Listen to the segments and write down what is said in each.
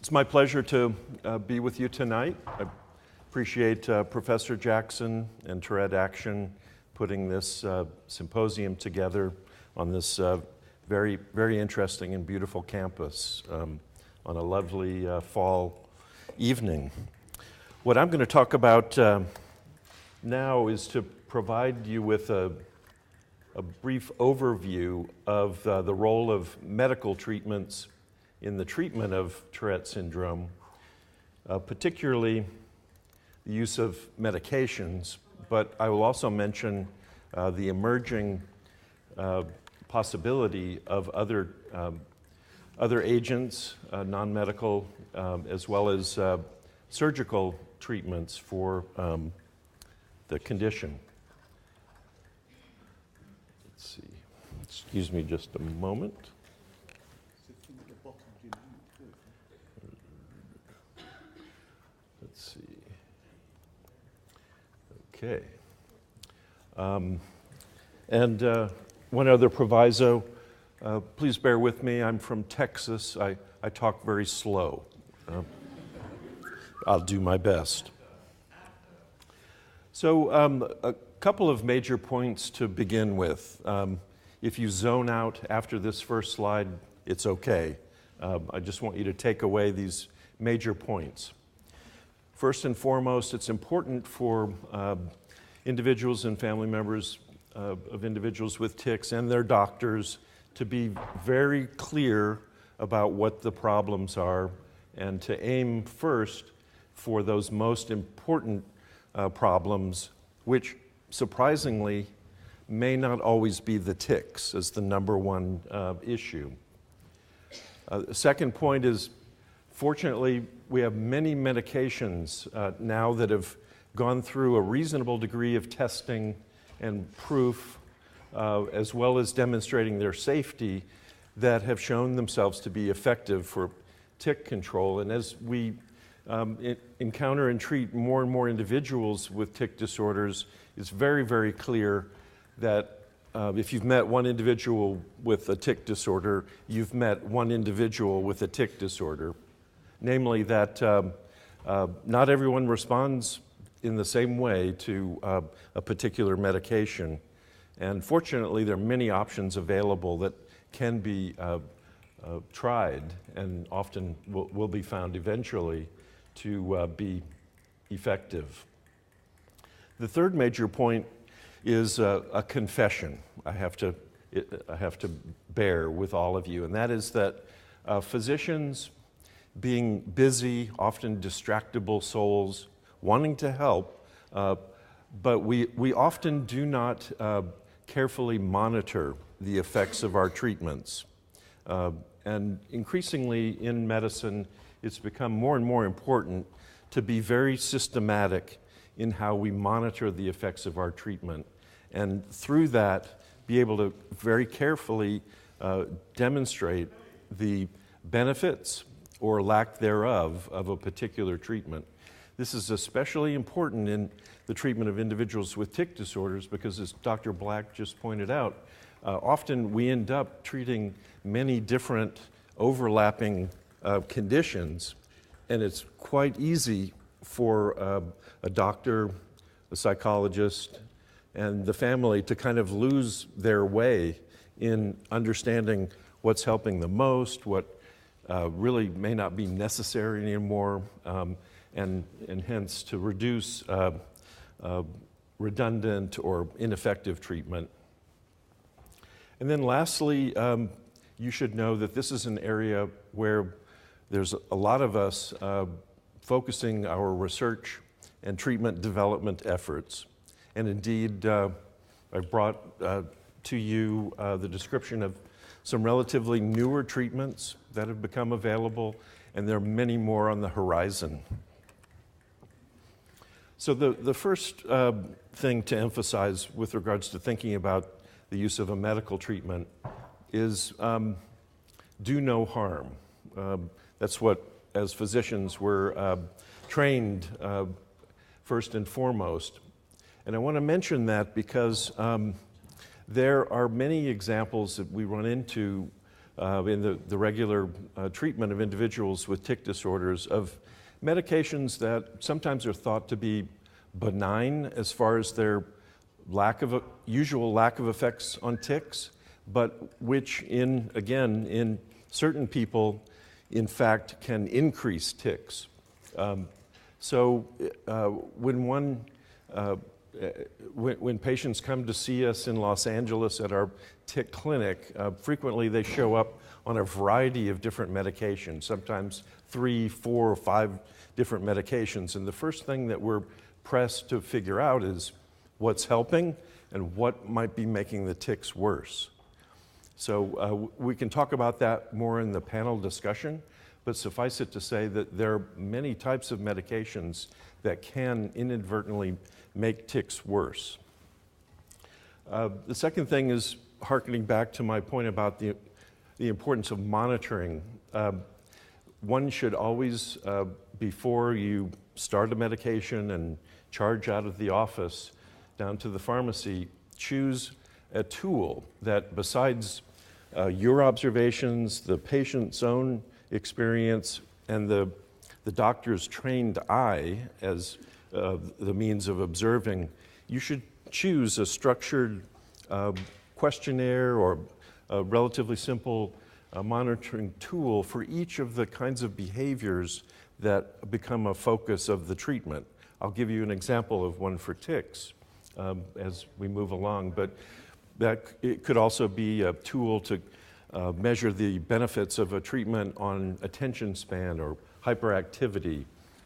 It's my pleasure to be with you tonight. I appreciate Professor Jackson and Tourette Action putting this symposium together on this very, very interesting and beautiful campus on a lovely fall evening. What I'm going to talk about now is to provide you with a brief overview of the role of medical treatments in the treatment of Tourette syndrome, particularly the use of medications, but I will also mention the emerging possibility of other agents, non-medical, as well as surgical treatments for the condition. Let's see. Excuse me just a moment. Let's see. Okay. One other proviso, please bear with me. I'm from Texas. I talk very slow. I'll do my best. So a couple of major points to begin with. If you zone out after this first slide, it's okay. I just want you to take away these major points. First and foremost, it's important for individuals and family members of individuals with tics and their doctors to be very clear about what the problems are and to aim first for those most important problems, which surprisingly may not always be the tics as the number one issue. The second point is, fortunately, we have many medications now that have gone through a reasonable degree of testing and proof, as well as demonstrating their safety, that have shown themselves to be effective for tic control. And as we encounter and treat more and more individuals with tic disorders, it's very, very clear that if you've met one individual with a tic disorder, you've met one individual with a tic disorder. Namely that not everyone responds in the same way to a particular medication. And fortunately, there are many options available that can be tried and often will be found eventually to be effective. The third major point is a confession I have to bear with all of you, and that is that physicians, being busy, often distractible souls, wanting to help, but we often do not carefully monitor the effects of our treatments. And increasingly in medicine, it's become more and more important to be very systematic in how we monitor the effects of our treatment. And through that, be able to very carefully demonstrate the benefits or lack thereof of a particular treatment. This is especially important in the treatment of individuals with tic disorders because, as Dr. Black just pointed out, often we end up treating many different overlapping conditions, and it's quite easy for a doctor, a psychologist, and the family to kind of lose their way in understanding what's helping the most, what really may not be necessary anymore, and hence to reduce redundant or ineffective treatment. And then lastly, you should know that this is an area where there's a lot of us focusing our research and treatment development efforts. And indeed, I've brought to you the description of some relatively newer treatments that have become available, and there are many more on the horizon. So the first thing to emphasize with regards to thinking about the use of a medical treatment is do no harm. That's what, as physicians, we're trained first and foremost. And I want to mention that because there are many examples that we run into in the regular treatment of individuals with tic disorders of medications that sometimes are thought to be benign as far as their usual lack of effects on tics, but which in certain people, in fact, can increase tics. When patients come to see us in Los Angeles at our tic clinic, frequently they show up on a variety of different medications, sometimes 3, 4, or 5 different medications. And the first thing that we're pressed to figure out is what's helping and what might be making the tics worse. So we can talk about that more in the panel discussion, but suffice it to say that there are many types of medications that can inadvertently make tics worse. The second thing is hearkening back to my point about the importance of monitoring. One should always, before you start a medication and charge out of the office down to the pharmacy, choose a tool that, besides your observations, the patient's own experience, and the doctor's trained eye as the means of observing, you should choose a structured questionnaire or a relatively simple monitoring tool for each of the kinds of behaviors that become a focus of the treatment. I'll give you an example of one for tics as we move along, but it could also be a tool to measure the benefits of a treatment on attention span or hyperactivity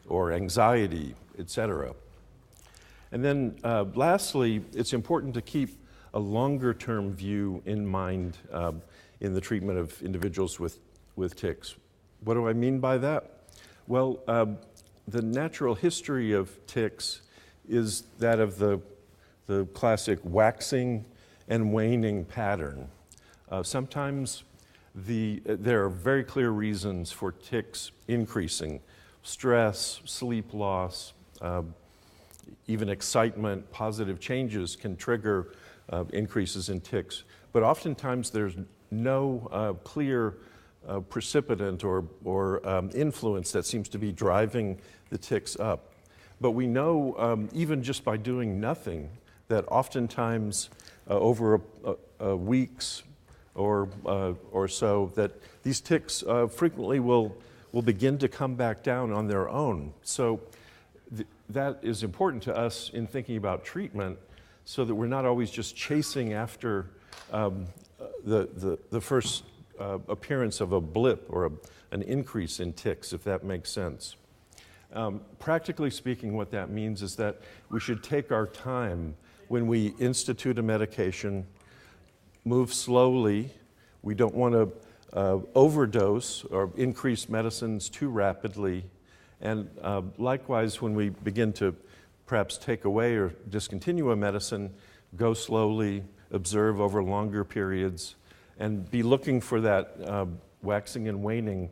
or anxiety, etc. And then lastly, it's important to keep a longer term view in mind in the treatment of individuals with tics. What do I mean by that? Well, the natural history of tics is that of the classic waxing and waning pattern. Sometimes there are very clear reasons for tics increasing. Stress, sleep loss, even excitement, positive changes can trigger increases in tics. But oftentimes there's no clear precipitant or influence that seems to be driving the tics up. But we know, even just by doing nothing, that oftentimes over weeks or so, that these tics frequently will begin to come back down on their own. So that is important to us in thinking about treatment, so that we're not always just chasing after the first appearance of a blip or an increase in tics, if that makes sense. Practically speaking, what that means is that we should take our time when we institute a medication, move slowly. We don't want to overdose or increase medicines too rapidly. And likewise, when we begin to perhaps take away or discontinue a medicine, go slowly, observe over longer periods, and be looking for that waxing and waning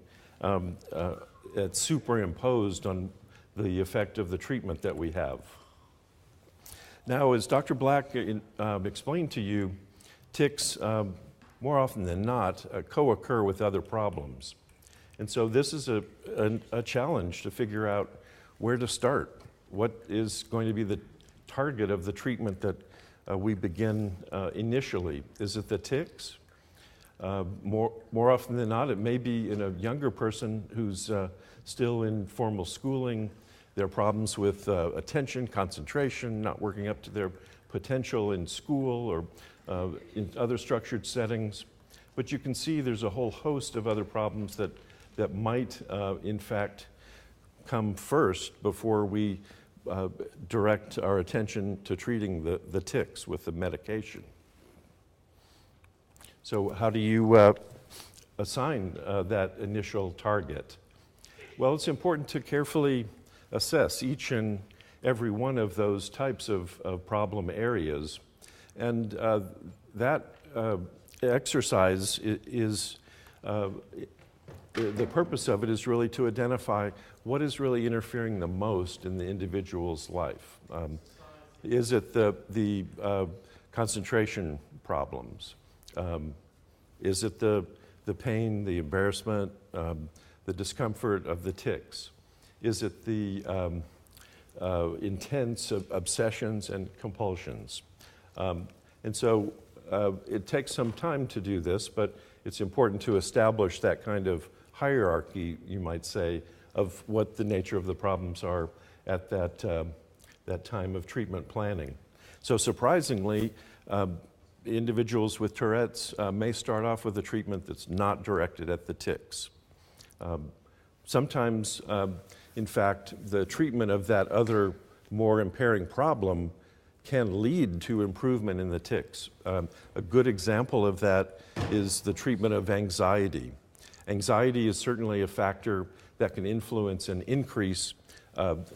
that's superimposed on the effect of the treatment that we have. Now, as Dr. Black explained to you, tics, more often than not, co-occur with other problems. And so this is a challenge to figure out where to start. What is going to be the target of the treatment that we begin initially? Is it the tics? More often than not, it may be in a younger person who's still in formal schooling. There are problems with attention, concentration, not working up to their potential in school or in other structured settings. But you can see there's a whole host of other problems that might, in fact, come first before we direct our attention to treating the tics with the medication. So how do you assign that initial target? Well, it's important to carefully assess each and every one of those types of problem areas. And that exercise is, the purpose of it is really to identify what is really interfering the most in the individual's life. Is it the concentration problems? Is it the the pain, the embarrassment, the discomfort of the tics? Is it the intense obsessions and compulsions? And so it takes some time to do this, but it's important to establish that kind of hierarchy, you might say, of what the nature of the problems are at that time of treatment planning. So surprisingly, individuals with Tourette's may start off with a treatment that's not directed at the tics. Sometimes, in fact, the treatment of that other more impairing problem can lead to improvement in the tics. A good example of that is the treatment of anxiety. Anxiety is certainly a factor that can influence and increase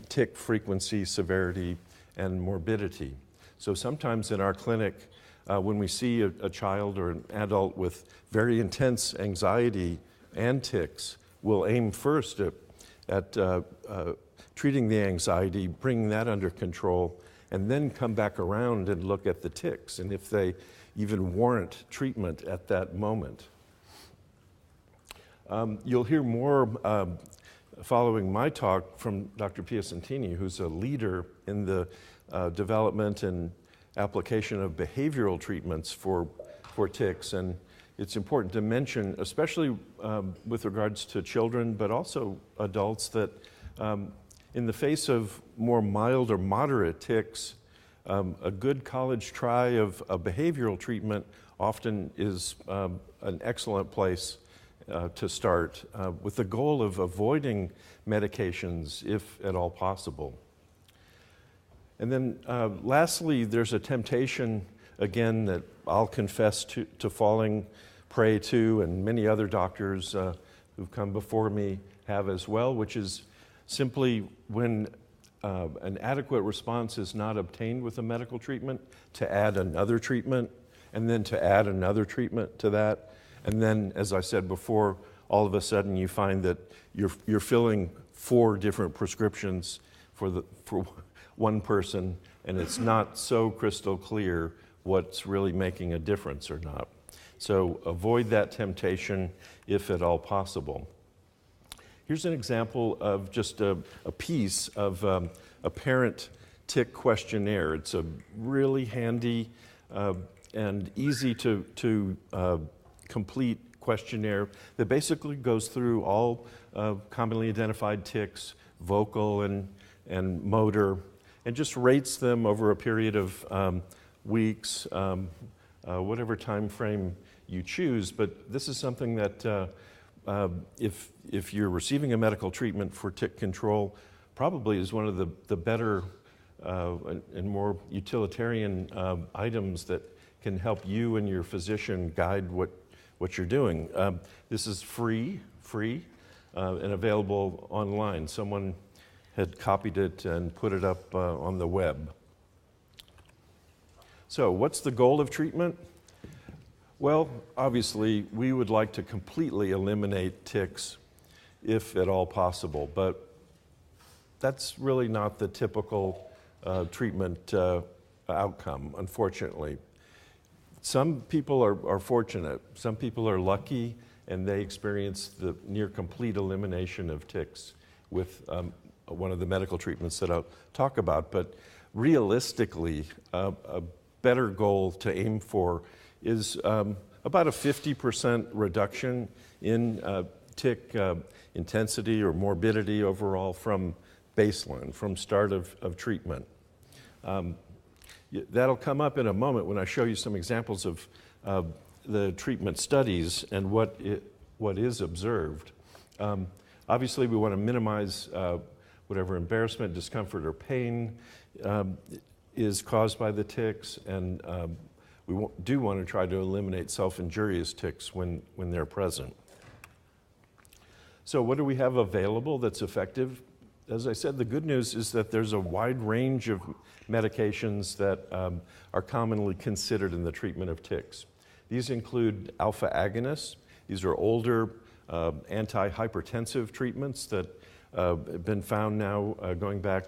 tic frequency, severity, and morbidity. So sometimes in our clinic, when we see a child or an adult with very intense anxiety and tics, we'll aim first at treating the anxiety, bringing that under control, and then come back around and look at the tics and if they even warrant treatment at that moment. You'll hear more following my talk from Dr. Piacentini, who's a leader in the development and application of behavioral treatments for tics. And it's important to mention, especially with regards to children, but also adults, that in the face of more mild or moderate tics, a good college try of a behavioral treatment often is an excellent place to start, with the goal of avoiding medications if at all possible. And then lastly, there's a temptation, again, that I'll confess to falling prey to, and many other doctors who've come before me have as well, which is simply when an adequate response is not obtained with a medical treatment, to add another treatment, and then to add another treatment to that. And then, as I said before, all of a sudden you find that you're filling 4 different prescriptions for one person, and it's not so crystal clear what's really making a difference or not. So avoid that temptation if at all possible. Here's an example of just a piece of a parent tic questionnaire. It's a really handy and easy to complete questionnaire that basically goes through all commonly identified tics, vocal and motor, and just rates them over a period of weeks, whatever time frame you choose. But this is something that if you're receiving a medical treatment for tic control, probably is one of the better and more utilitarian items that can help you and your physician guide what you're doing. This is free and available online. Someone had copied it and put it up on the web. So what's the goal of treatment? Well, obviously, we would like to completely eliminate tics if at all possible, but that's really not the typical treatment outcome, unfortunately. Some people are fortunate. Some people are lucky, and they experience the near complete elimination of tics with one of the medical treatments that I'll talk about. But realistically, a better goal to aim for is about a 50% reduction in tic intensity or morbidity overall from baseline, from start of treatment. That'll come up in a moment when I show you some examples of the treatment studies and what is observed. Obviously, we want to minimize whatever embarrassment, discomfort, or pain is caused by the tics, and we do want to try to eliminate self-injurious tics when they're present. So what do we have available that's effective? As I said, the good news is that there's a wide range of medications that are commonly considered in the treatment of tics. These include alpha agonists. These are older antihypertensive treatments that have been found now going back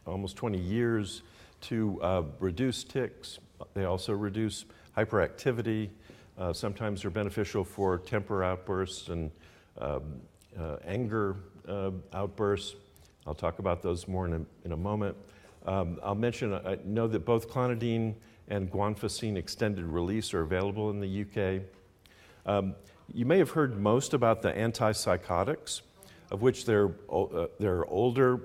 almost 20 years to reduce tics. They also reduce hyperactivity, Sometimes they're beneficial for temper outbursts and anger outbursts. I'll talk about those more in a moment. I'll mention, I know that both clonidine and guanfacine extended release are available in the UK. You may have heard most about the antipsychotics, of which there are older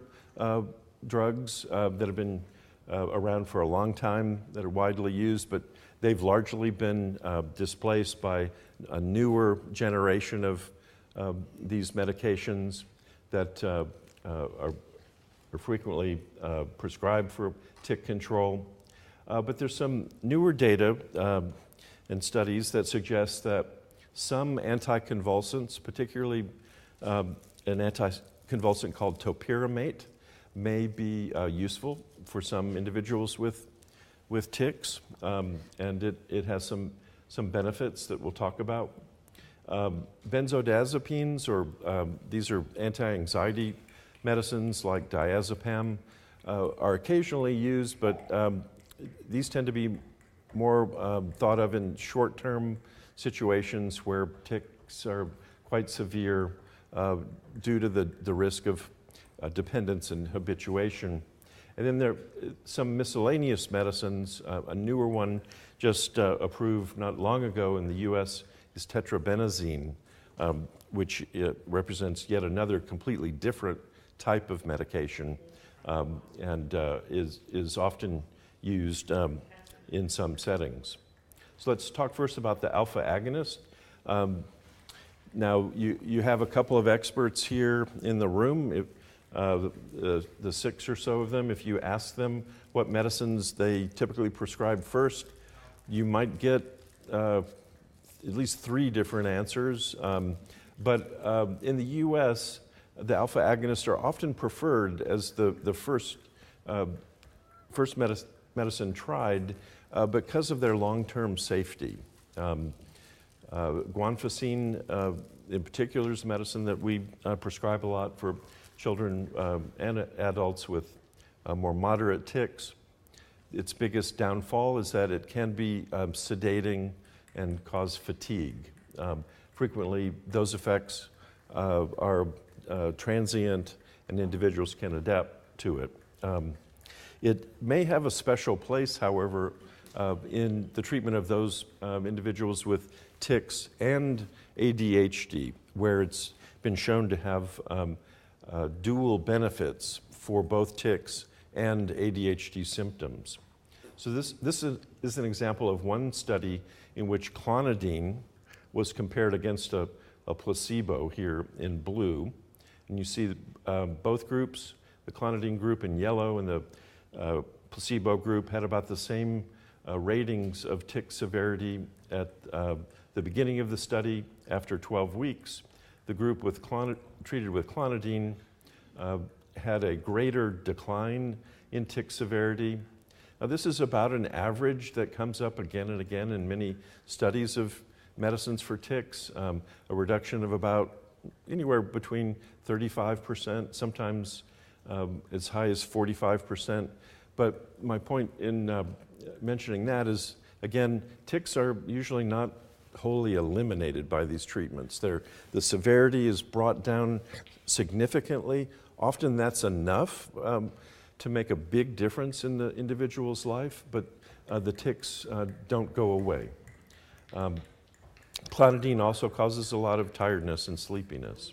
drugs that have been around for a long time that are widely used, but they've largely been displaced by a newer generation of these medications that are frequently prescribed for tic control. But there's some newer data and studies that suggest that some anticonvulsants, particularly an anticonvulsant called topiramate, may be useful for some individuals with tics, and it has some benefits that we'll talk about. Benzodiazepines, or these are anti-anxiety medicines like diazepam, are occasionally used, but these tend to be more thought of in short-term situations where tics are quite severe due to the risk of dependence and habituation. And then there are some miscellaneous medicines. A newer one just approved not long ago in the US is tetrabenazine, which represents yet another completely different type of medication and is often used in some settings. So let's talk first about the alpha agonist. Now, you have a couple of experts here in the room. The 6 or so of them, if you ask them what medicines they typically prescribe first, you might get at least 3 different answers. But in the US, the alpha agonists are often preferred as the first medicine tried because of their long-term safety. Guanfacine, in particular, is medicine that we prescribe a lot for children and adults with more moderate tics. Its biggest downfall is that it can be sedating and cause fatigue. Frequently, those effects are transient and individuals can adapt to it. It may have a special place, however, in the treatment of those individuals with tics and ADHD, where it's been shown to have dual benefits for both tics and ADHD symptoms. So this is an example of one study in which clonidine was compared against a placebo here in blue. And you see both groups, the clonidine group in yellow and the placebo group, had about the same ratings of tic severity at the beginning of the study. After 12 weeks, the group treated with clonidine had a greater decline in tic severity. Now, this is about an average that comes up again and again in many studies of medicines for tics, a reduction of about anywhere between 35%, sometimes as high as 45%. But my point in mentioning that is, again, tics are usually not wholly eliminated by these treatments. The severity is brought down significantly. Often that's enough to make a big difference in the individual's life, but the tics don't go away. Clonidine also causes a lot of tiredness and sleepiness.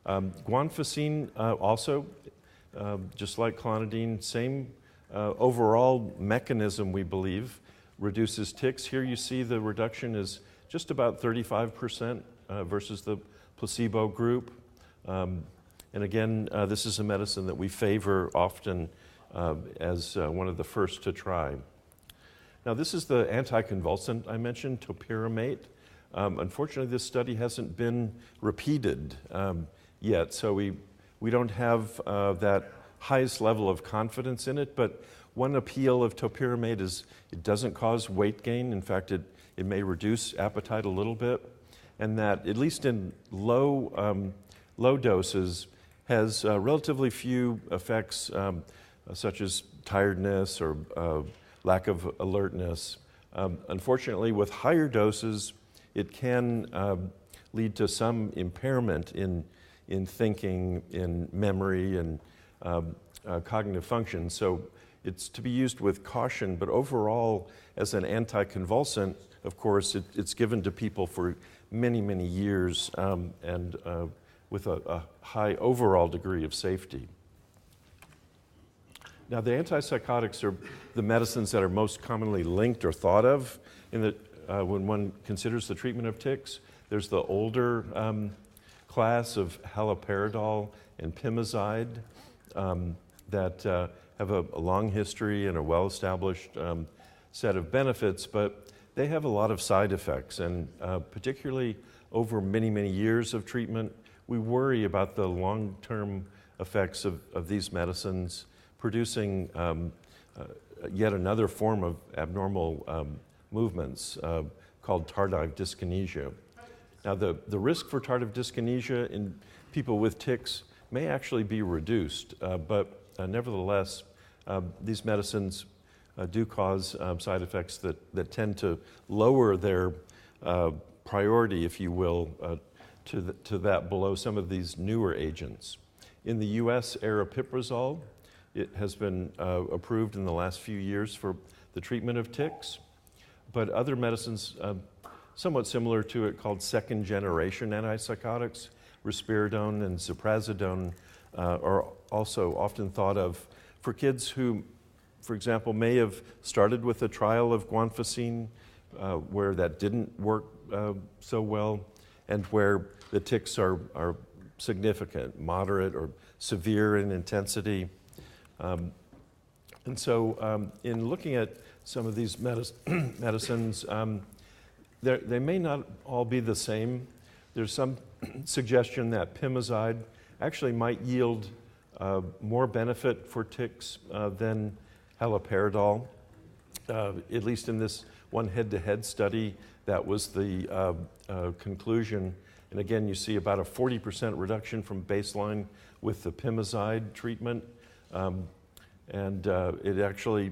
Guanfacine also, just like clonidine, same overall mechanism, we believe, reduces tics. Here you see the reduction is just about 35% versus the placebo group. And again, this is a medicine that we favor often as one of the first to try. Now, this is the anticonvulsant I mentioned, topiramate. Unfortunately, this study hasn't been repeated yet, so we don't have that highest level of confidence in it, but one appeal of topiramate is it doesn't cause weight gain. In fact, it may reduce appetite a little bit, and that, at least in low doses, has relatively few effects such as tiredness or lack of alertness. Unfortunately, with higher doses, it can lead to some impairment in thinking, in memory, and cognitive function. So it's to be used with caution, but overall, as an anticonvulsant, of course, it's given to people for many, many years and with a high overall degree of safety. Now, the antipsychotics are the medicines that are most commonly linked or thought of when one considers the treatment of tics. There's the older class of haloperidol and pimozide that have a long history and a well-established set of benefits, but they have a lot of side effects, and particularly over many, many years of treatment, we worry about the long-term effects of these medicines producing yet another form of abnormal movements called tardive dyskinesia. Now, the risk for tardive dyskinesia in people with tics may actually be reduced, but nevertheless, these medicines do cause side effects that tend to lower their priority, if you will, to that below some of these newer agents. In the US, aripiprazole, it has been approved in the last few years for the treatment of tics, but other medicines somewhat similar to it called second-generation antipsychotics, risperidone and ziprasidone, are also often thought of for kids who, for example, may have started with a trial of guanfacine where that didn't work so well, and where the tics are significant, moderate, or severe in intensity. And so in looking at some of these medicines, they may not all be the same. There's some suggestion that pimozide actually might yield more benefit for tics than haloperidol, at least in this one head-to-head study. That was the conclusion. And again, you see about a 40% reduction from baseline with the pimozide treatment. And it actually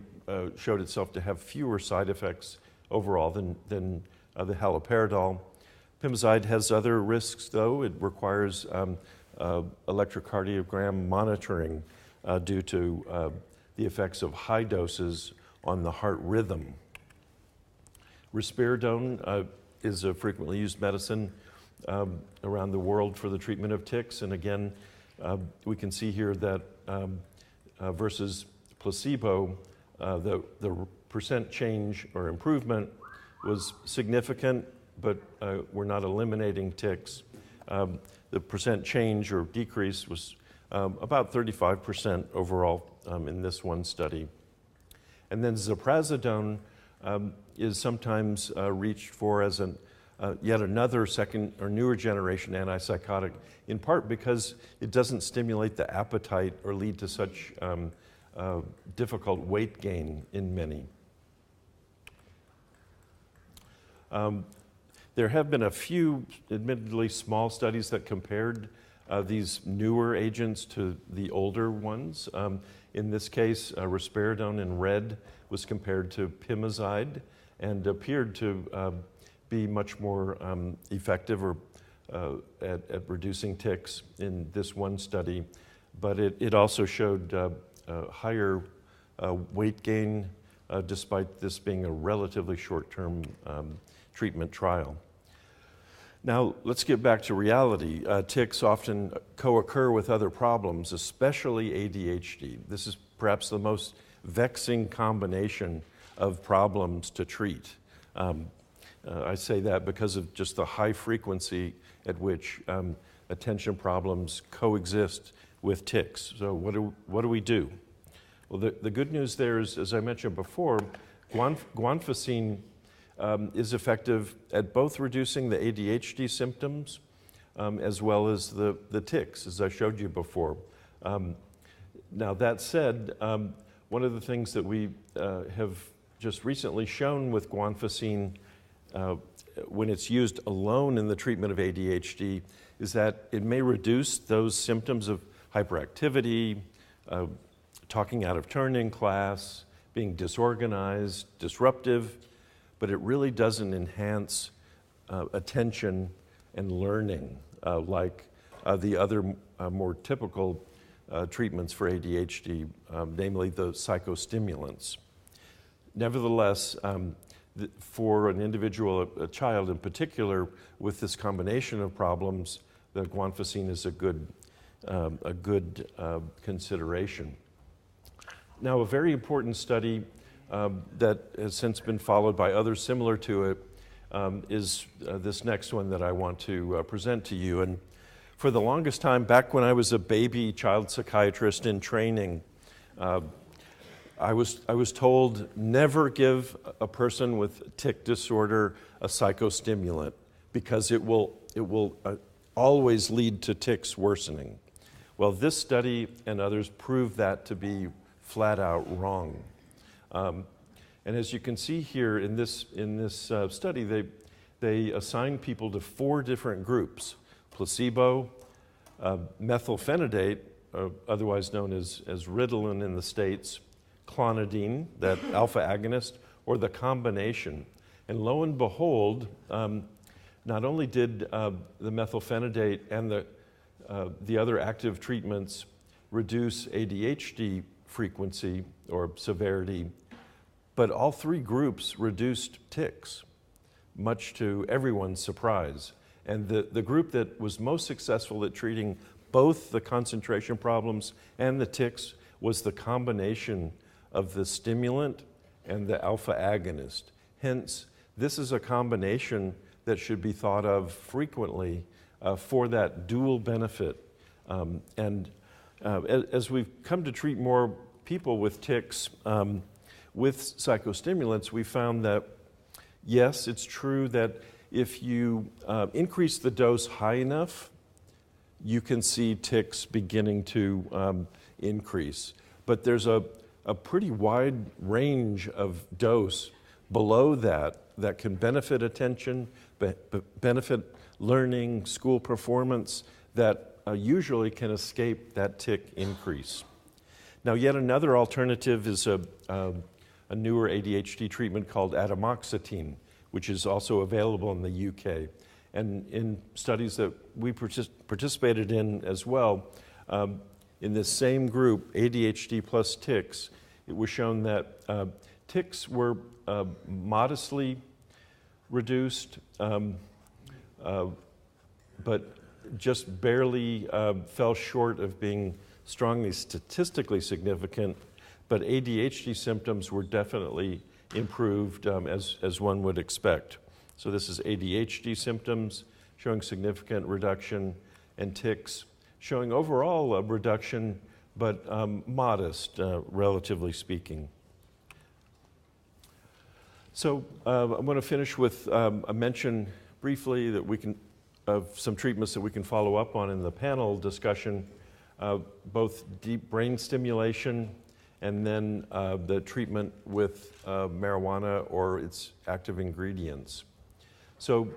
showed itself to have fewer side effects overall than the haloperidol. Pimozide has other risks, though. It requires electrocardiogram monitoring due to the effects of high doses on the heart rhythm. Risperidone is a frequently used medicine around the world for the treatment of tics, and again, we can see here that versus placebo, the percent change or improvement was significant, but we're not eliminating tics. The percent change or decrease was about 35% overall in this one study. And then ziprasidone is sometimes reached for as yet another second or newer generation antipsychotic, in part because it doesn't stimulate the appetite or lead to such difficult weight gain in many. There have been a few, admittedly small studies that compared these newer agents to the older ones. In this case, risperidone in red was compared to pimozide and appeared to be much more effective or at reducing tics in this one study. But it also showed higher weight gain despite this being a relatively short-term treatment trial. Now, let's get back to reality. Tics often co-occur with other problems, especially ADHD. This is perhaps the most vexing combination of problems to treat. I say that because of just the high frequency at which attention problems coexist with tics. So what do we do? Well, the good news there is, as I mentioned before, guanfacine is effective at both reducing the ADHD symptoms as well as the tics, as I showed you before. Now, that said, one of the things that we have just recently shown with guanfacine when it's used alone in the treatment of ADHD is that it may reduce those symptoms of hyperactivity, talking out of turn in class, being disorganized, disruptive, but it really doesn't enhance attention and learning like the other more typical treatments for ADHD, namely the psychostimulants. Nevertheless, for an individual, a child in particular, with this combination of problems, the guanfacine is a good consideration. Now, a very important study that has since been followed by others similar to it is this next one that I want to present to you. And for the longest time, back when I was a baby child psychiatrist in training, I was told never give a person with tic disorder a psychostimulant because it will always lead to tics worsening. Well, this study and others prove that to be flat out wrong. And as you can see here in this study, they assigned people to 4 different groups: placebo, methylphenidate, otherwise known as Ritalin in the States, clonidine, that alpha agonist, or the combination. And lo and behold, not only did the methylphenidate and the other active treatments reduce ADHD frequency or severity, but all 3 groups reduced tics, much to everyone's surprise. And the group that was most successful at treating both the concentration problems and the tics was the combination of the stimulant and the alpha agonist. Hence, this is a combination that should be thought of frequently for that dual benefit. As we've come to treat more people with tics with psychostimulants, we found that, yes, it's true that if you increase the dose high enough, you can see tics beginning to increase. But there's a pretty wide range of dose below that can benefit attention, benefit learning, school performance, that usually can escape that tic increase. Now, yet another alternative is a newer ADHD treatment called atomoxetine, which is also available in the UK. And in studies that we participated in as well, in this same group, ADHD plus tics, it was shown that tics were modestly reduced, but just barely fell short of being strongly statistically significant. But ADHD symptoms were definitely improved as one would expect. So this is ADHD symptoms showing significant reduction, and tics showing overall a reduction, but modest, relatively speaking. So I'm going to finish with a mention briefly that we can of some treatments that we can follow up on in the panel discussion, both deep brain stimulation and then the treatment with marijuana or its active ingredients. So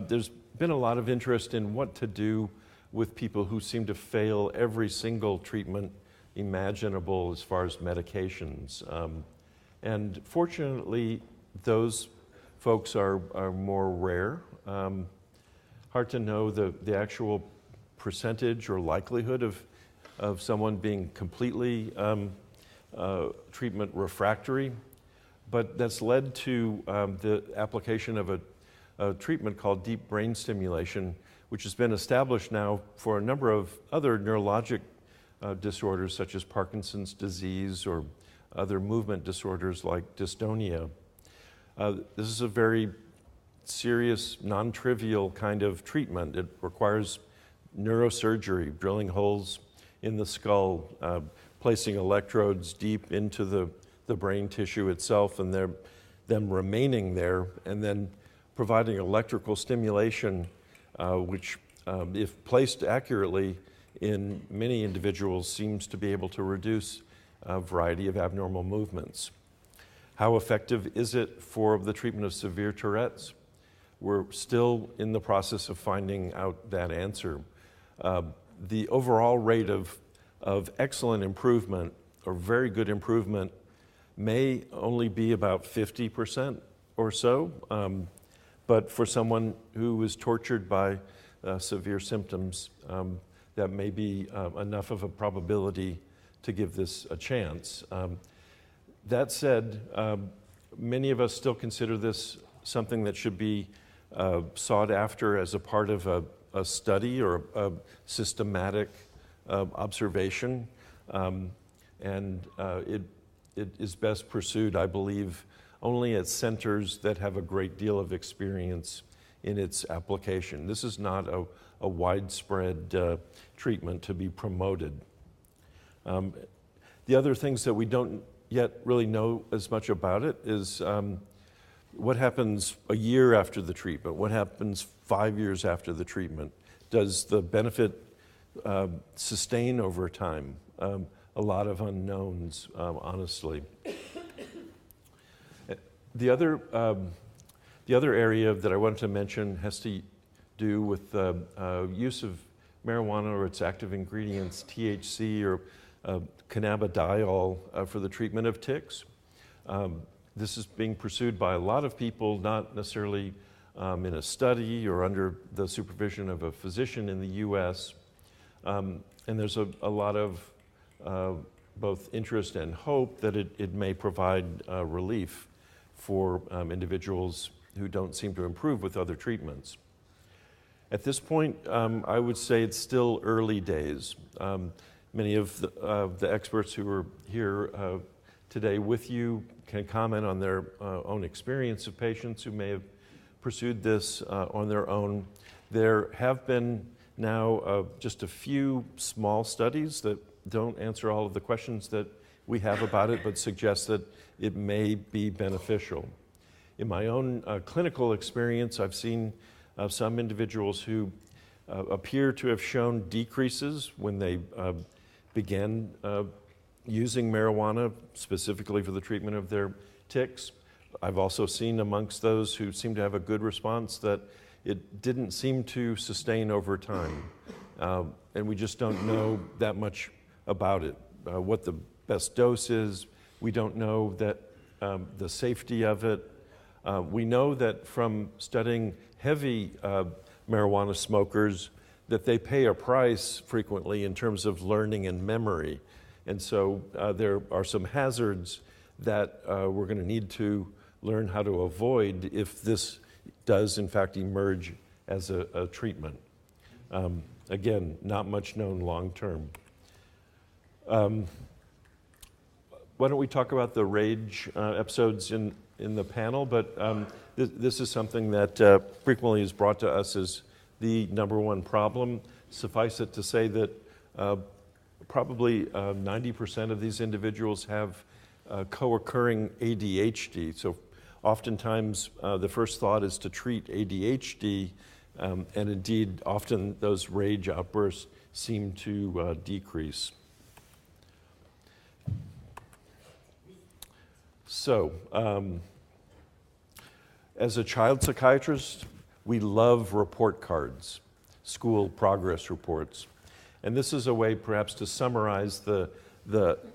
there's been a lot of interest in what to do with people who seem to fail every single treatment imaginable as far as medications. And fortunately, those folks are more rare. Hard to know the actual percentage or likelihood of someone being completely treatment refractory, but that's led to the application of a treatment called deep brain stimulation, which has been established now for a number of other neurologic disorders such as Parkinson's disease or other movement disorders like dystonia. This is a very serious, non-trivial kind of treatment. It requires neurosurgery, drilling holes in the skull, placing electrodes deep into the brain tissue itself and them remaining there, and then providing electrical stimulation, which, if placed accurately in many individuals, seems to be able to reduce a variety of abnormal movements. How effective is it for the treatment of severe Tourette's? We're still in the process of finding out that answer. The overall rate of excellent improvement or very good improvement may only be about 50%, or so, but for someone who is tortured by severe symptoms, that may be enough of a probability to give this a chance. That said, many of us still consider this something that should be sought after as a part of a study or a systematic observation, and it is best pursued, I believe, only at centers that have a great deal of experience in its application. This is not a widespread treatment to be promoted. The other things that we don't yet really know as much about it is what happens a year after the treatment? What happens 5 years after the treatment? Does the benefit sustain over time? A lot of unknowns, honestly. The other area that I wanted to mention has to do with the use of marijuana or its active ingredients, THC or cannabidiol, for the treatment of tics. This is being pursued by a lot of people, not necessarily in a study or under the supervision of a physician in the US. And there's a lot of both interest and hope that it may provide relief for individuals who don't seem to improve with other treatments. At this point, I would say it's still early days. Many of the experts who are here today with you can comment on their own experience of patients who may have pursued this on their own. There have been now just a few small studies that don't answer all of the questions that we have about it, but suggest that it may be beneficial. In my own clinical experience, I've seen some individuals who appear to have shown decreases when they began using marijuana, specifically for the treatment of their tics. I've also seen amongst those who seem to have a good response that it didn't seem to sustain over time. And we just don't know that much about it, what the best dose is. We don't know that the safety of it. We know that from studying heavy marijuana smokers that they pay a price frequently in terms of learning and memory. And so there are some hazards that we're going to need to learn how to avoid if this does in fact emerge as a treatment. Again, not much known long term. Why don't we talk about the rage episodes in the panel, but this is something that frequently is brought to us as the number one problem. Suffice it to say that probably 90% of these individuals have co-occurring ADHD. So oftentimes the first thought is to treat ADHD, and indeed often those rage outbursts seem to decrease. So, as a child psychiatrist, we love report cards, school progress reports. And this is a way perhaps to summarize the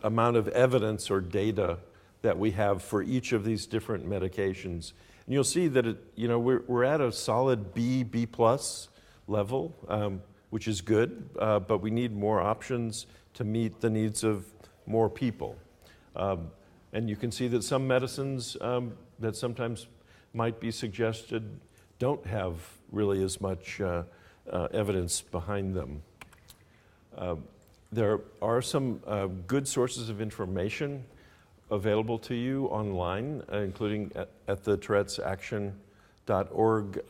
amount of evidence or data that we have for each of these different medications. And you'll see that we're at a solid B plus level, which is good, but we need more options to meet the needs of more people. And you can see that some medicines that sometimes might be suggested don't have really as much evidence behind them. There are some good sources of information available to you online, including at the tourettesaction.org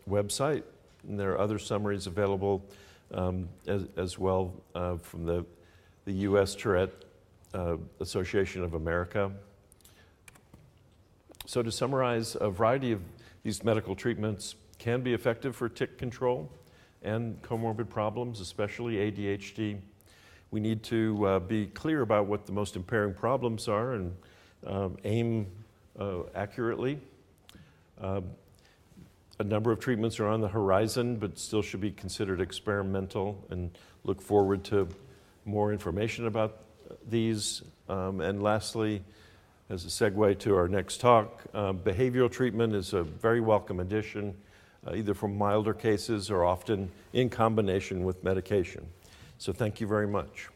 website. And there are other summaries available as well from the U.S. Tourette Association of America. So to summarize, a variety of these medical treatments can be effective for tic control and comorbid problems, especially ADHD. We need to be clear about what the most impairing problems are and aim accurately. A number of treatments are on the horizon, but still should be considered experimental, and look forward to more information about these. And lastly, As a segue to our next talk, behavioral treatment is a very welcome addition, either for milder cases or often in combination with medication. So thank you very much.